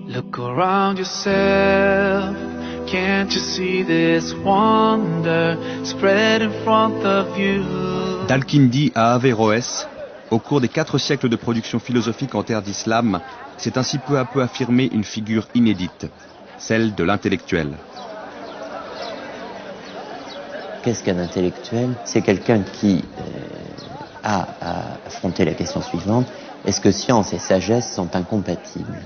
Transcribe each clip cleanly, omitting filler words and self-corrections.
Look around yourself, can't you see this wonder spread in front of you? D'Al-Kindi à Averroès, au cours des 4 siècles de production philosophique en terre d'islam, s'est ainsi peu à peu affirmée une figure inédite, celle de l'intellectuel. Qu'est-ce qu'un intellectuel? C'est quelqu'un qui a à affronter la question suivante: est-ce que science et sagesse sont incompatibles?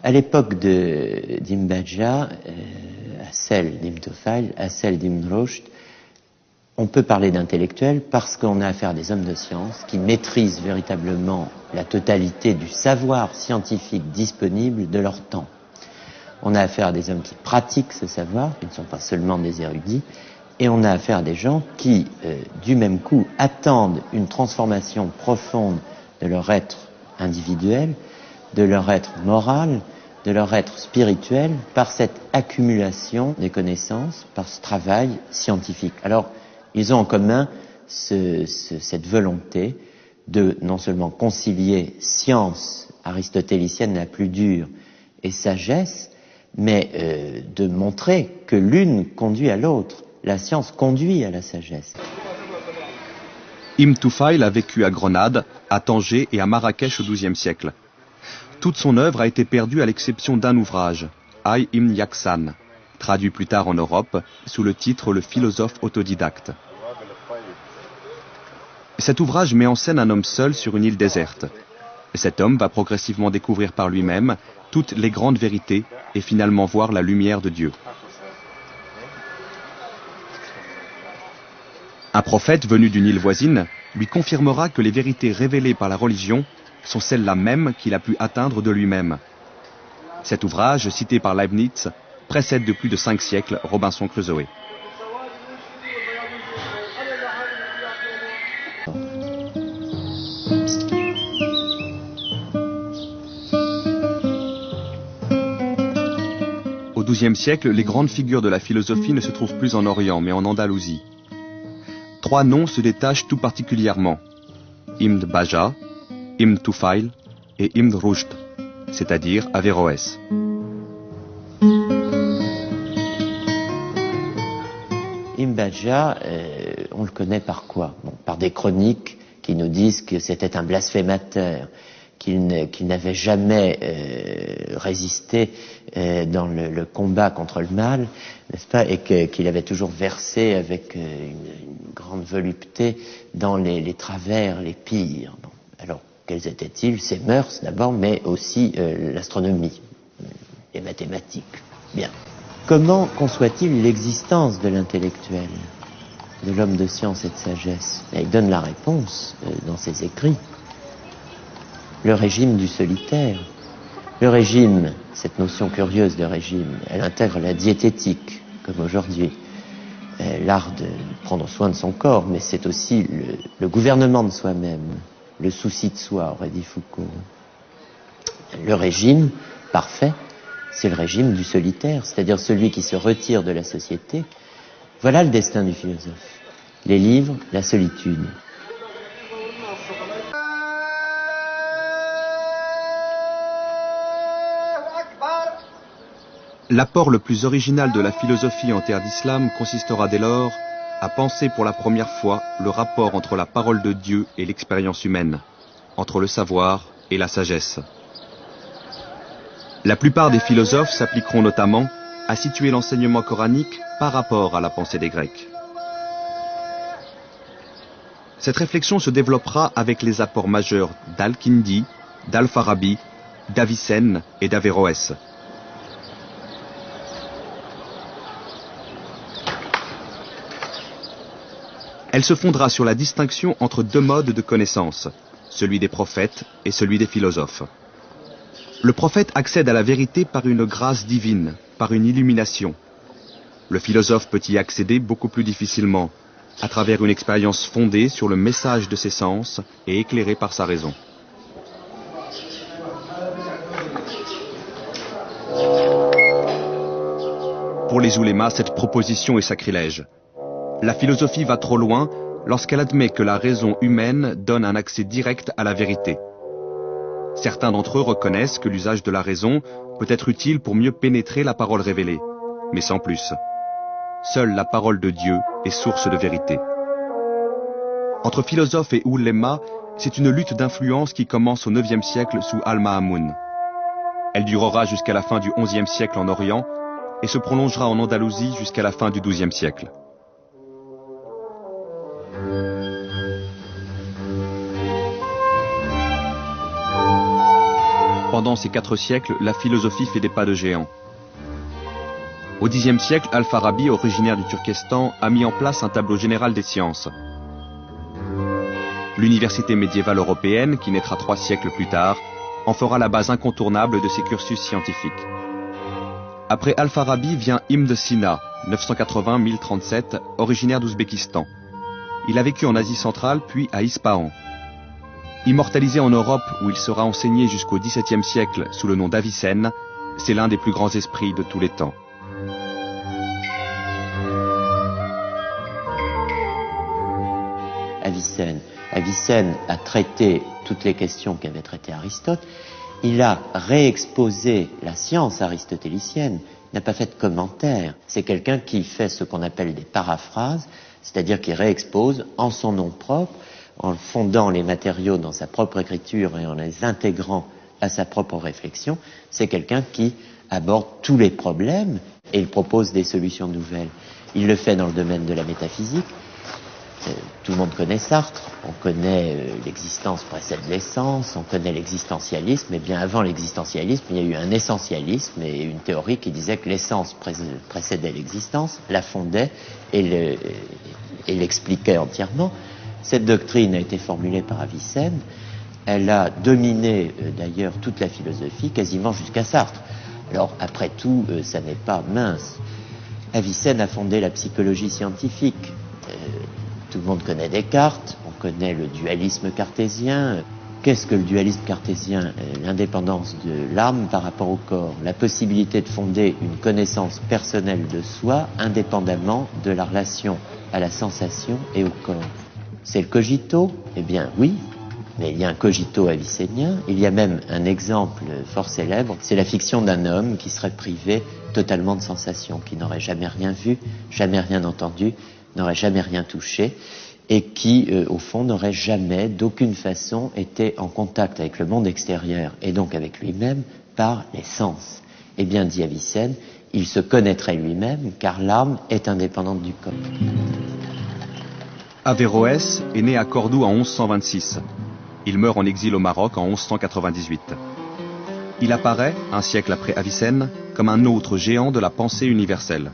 À l'époque d'Ibn Bajjah, à celle d'Ibn Tufail, à celle d'Ibn Rushd, on peut parler d'intellectuels parce qu'on a affaire à des hommes de science qui maîtrisent véritablement la totalité du savoir scientifique disponible de leur temps. On a affaire à des hommes qui pratiquent ce savoir, qui ne sont pas seulement des érudits, et on a affaire à des gens qui, du même coup, attendent une transformation profonde de leur être individuel, de leur être moral, de leur être spirituel, par cette accumulation des connaissances, par ce travail scientifique. Alors, ils ont en commun cette volonté de non seulement concilier science aristotélicienne la plus dure et sagesse, mais de montrer que l'une conduit à l'autre. La science conduit à la sagesse. Ibn Tufail a vécu à Grenade, à Tanger et à Marrakech au XIIe siècle. Toute son œuvre a été perdue à l'exception d'un ouvrage, Ay Ibn Yaksan, traduit plus tard en Europe sous le titre Le philosophe autodidacte. Cet ouvrage met en scène un homme seul sur une île déserte. Cet homme va progressivement découvrir par lui-même toutes les grandes vérités et finalement voir la lumière de Dieu. Un prophète venu d'une île voisine lui confirmera que les vérités révélées par la religion sont celles-là mêmes qu'il a pu atteindre de lui-même. Cet ouvrage, cité par Leibniz, précède de plus de 5 siècles Robinson Crusoe. Au XIIe siècle, les grandes figures de la philosophie ne se trouvent plus en Orient, mais en Andalousie. 3 noms se détachent tout particulièrement: Ibn Bajjah, Ibn Tufail et Ibn Rushd, c'est-à-dire Averroès. Ibn Bajjah, on le connaît par quoi? Par des chroniques qui nous disent que c'était un blasphémateur, qu'il n'avait jamais résisté dans le combat contre le mal, n'est-ce pas, et qu'il avait toujours versé avec une grande volupté dans les travers les pires. Bon. Alors, quels étaient-ils? Ses mœurs d'abord, mais aussi l'astronomie, les mathématiques. Bien. Comment conçoit-il l'existence de l'intellectuel, de l'homme de science et de sagesse? Et il donne la réponse dans ses écrits. Le régime du solitaire. Le régime, cette notion curieuse de régime, elle intègre la diététique, comme aujourd'hui, l'art de prendre soin de son corps, mais c'est aussi le gouvernement de soi-même, le souci de soi, aurait dit Foucault. Le régime parfait, c'est le régime du solitaire, c'est-à-dire celui qui se retire de la société. Voilà le destin du philosophe. Les livres, la solitude. L'apport le plus original de la philosophie en terre d'islam consistera dès lors à penser pour la première fois le rapport entre la parole de Dieu et l'expérience humaine, entre le savoir et la sagesse. La plupart des philosophes s'appliqueront notamment à situer l'enseignement coranique par rapport à la pensée des Grecs. Cette réflexion se développera avec les apports majeurs d'Al-Kindi, d'Al-Farabi, d'Avicenne et d'Averroès. Elle se fondera sur la distinction entre 2 modes de connaissance, celui des prophètes et celui des philosophes. Le prophète accède à la vérité par une grâce divine, par une illumination. Le philosophe peut y accéder beaucoup plus difficilement, à travers une expérience fondée sur le message de ses sens et éclairée par sa raison. Pour les oulémas, cette proposition est sacrilège. La philosophie va trop loin lorsqu'elle admet que la raison humaine donne un accès direct à la vérité. Certains d'entre eux reconnaissent que l'usage de la raison peut être utile pour mieux pénétrer la parole révélée, mais sans plus. Seule la parole de Dieu est source de vérité. Entre philosophes et oulémas, c'est une lutte d'influence qui commence au IXe siècle sous Al-Ma'amoun. Elle durera jusqu'à la fin du XIe siècle en Orient et se prolongera en Andalousie jusqu'à la fin du XIIe siècle. Pendant ces 4 siècles, la philosophie fait des pas de géant. Au Xe siècle, Al-Farabi, originaire du Turkestan, a mis en place un tableau général des sciences. L'université médiévale européenne, qui naîtra 3 siècles plus tard, en fera la base incontournable de ses cursus scientifiques. Après Al-Farabi vient Ibn Sina, 980-1037, originaire d'Ouzbékistan. Il a vécu en Asie centrale puis à Ispahan. Immortalisé en Europe où il sera enseigné jusqu'au XVIIe siècle sous le nom d'Avicenne, c'est l'un des plus grands esprits de tous les temps. Avicenne a traité toutes les questions qu'avait traitées Aristote. Il a réexposé la science aristotélicienne, n'a pas fait de commentaire. C'est quelqu'un qui fait ce qu'on appelle des paraphrases, c'est-à-dire qui réexpose en son nom propre, en fondant les matériaux dans sa propre écriture et en les intégrant à sa propre réflexion. C'est quelqu'un qui aborde tous les problèmes et il propose des solutions nouvelles. Il le fait dans le domaine de la métaphysique. Tout le monde connaît Sartre, on connaît l'existence précède l'essence, on connaît l'existentialisme, et bien avant l'existentialisme, il y a eu un essentialisme et une théorie qui disait que l'essence précédait l'existence, la fondait et l'expliquait entièrement. Cette doctrine a été formulée par Avicenne, elle a dominé d'ailleurs toute la philosophie, quasiment jusqu'à Sartre. Alors après tout, ça n'est pas mince. Avicenne a fondé la psychologie scientifique. Tout le monde connaît Descartes, on connaît le dualisme cartésien. Qu'est-ce que le dualisme cartésien? L'indépendance de l'âme par rapport au corps, la possibilité de fonder une connaissance personnelle de soi indépendamment de la relation à la sensation et au corps. C'est le cogito? Eh bien oui, mais il y a un cogito avicénien. Il y a même un exemple fort célèbre, c'est la fiction d'un homme qui serait privé totalement de sensations, qui n'aurait jamais rien vu, jamais rien entendu, n'aurait jamais rien touché et qui, au fond, n'aurait jamais, d'aucune façon, été en contact avec le monde extérieur et donc avec lui-même par les sens. Eh bien, dit Avicenne, il se connaîtrait lui-même car l'âme est indépendante du corps. Averroès est né à Cordoue en 1126. Il meurt en exil au Maroc en 1198. Il apparaît, un siècle après Avicenne, comme un autre géant de la pensée universelle.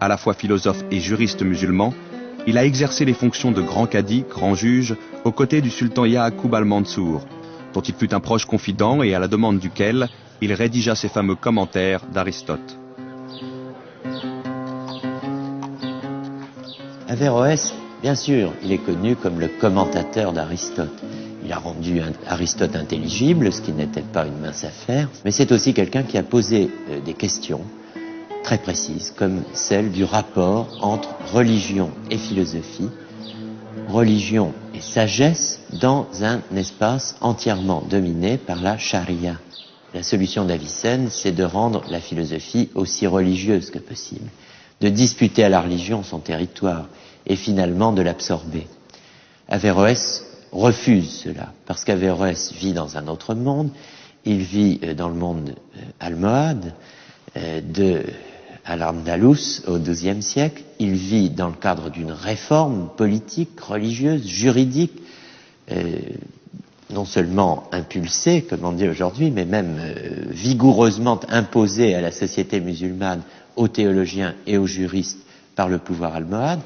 À la fois philosophe et juriste musulman, il a exercé les fonctions de grand cadi, grand juge, aux côtés du sultan Ya'aqoub al-Mansour, dont il fut un proche confident et à la demande duquel il rédigea ses fameux commentaires d'Aristote. Averroès, bien sûr, il est connu comme le commentateur d'Aristote. Il a rendu Aristote intelligible, ce qui n'était pas une mince affaire, mais c'est aussi quelqu'un qui a posé des questions très précises, comme celle du rapport entre religion et philosophie, religion et sagesse dans un espace entièrement dominé par la charia. La solution d'Avicenne, c'est de rendre la philosophie aussi religieuse que possible, de disputer à la religion son territoire et finalement de l'absorber. Averroès refuse cela, parce qu'Averroès vit dans un autre monde, il vit dans le monde almohade, à l'Andalous au XIIe siècle, il vit dans le cadre d'une réforme politique, religieuse, juridique, non seulement impulsée, comme on dit aujourd'hui, mais même vigoureusement imposée à la société musulmane, aux théologiens et aux juristes par le pouvoir almohade.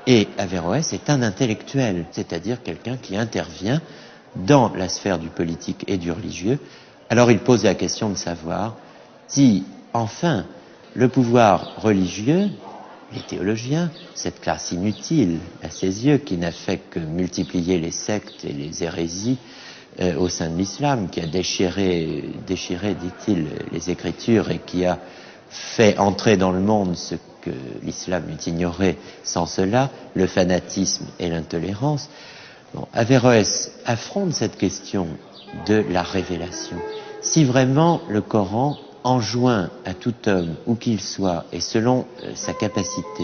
Et Averroès est un intellectuel, c'est-à-dire quelqu'un qui intervient dans la sphère du politique et du religieux. Alors il pose la question de savoir si, enfin, le pouvoir religieux, les théologiens, cette classe inutile à ses yeux, qui n'a fait que multiplier les sectes et les hérésies au sein de l'islam, qui a déchiré, dit-il, les Écritures et qui a fait entrer dans le monde ce que l'islam eût ignoré sans cela, le fanatisme et l'intolérance. Bon, Averroès affronte cette question de la révélation. Si vraiment le Coran enjoint à tout homme, où qu'il soit, et selon sa capacité,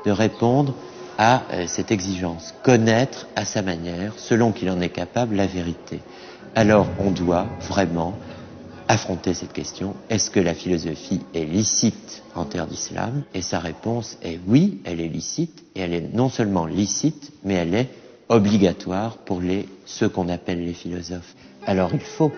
de répondre à cette exigence, connaître à sa manière, selon qu'il en est capable, la vérité, alors on doit vraiment affronter cette question. Est-ce que la philosophie est licite en terre d'islam? Et sa réponse est oui, elle est licite, et elle est non seulement licite, mais elle est obligatoire pour ceux qu'on appelle les philosophes. Alors il faut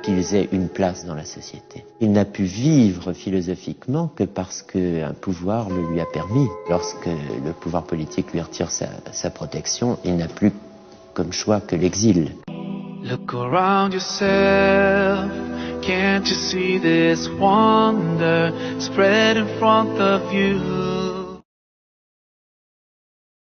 qu'ils aient une place dans la société. Il n'a pu vivre philosophiquement que parce qu'un pouvoir le lui a permis. Lorsque le pouvoir politique lui retire sa protection, il n'a plus comme choix que l'exil. Look around yourself, can't you see this wonder spread in front of you?